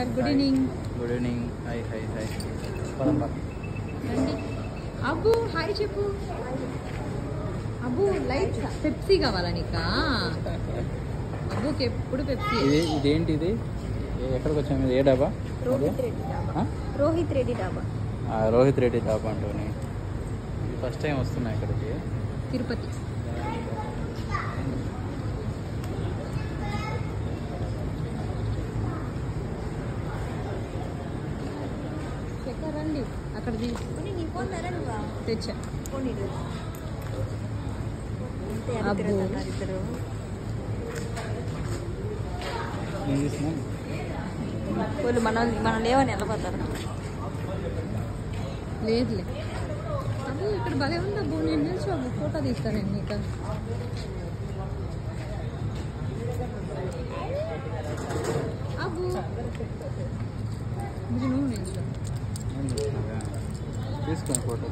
Good evening. Good evening. Hi hi hi. పదంపా రండి. అబ్బు హాయ్ చెప్పు. అబ్బు లైట్ పెప్సీ కావాలా నీకా? అబ్బుకి ఎప్పుడు పెప్సీ. ఇదేంటి ఇది? ఎక్కడికి వచ్చాము? ఇది ఏ డాబా? రోహిత్ రెడ్డి డాబా. రోహిత్ రెడ్డి డాబా అంటూని ఫస్ట్ టైం వస్తున్నా ఇక్కడికి. తిరుపతి. రండి అక్కడ తెచ్చా. వాళ్ళు మనం లేవని వెళ్ళిపోతారు. లేదులే అబ్బు ఇక్కడ భలే ఉంది. అబ్బు నేను నిలిచి అబ్బు ఫోటో తీస్తాను నేను నీకు. అబ్బు నువ్వు నిల్చో. తీసుకోండి ఫోటో.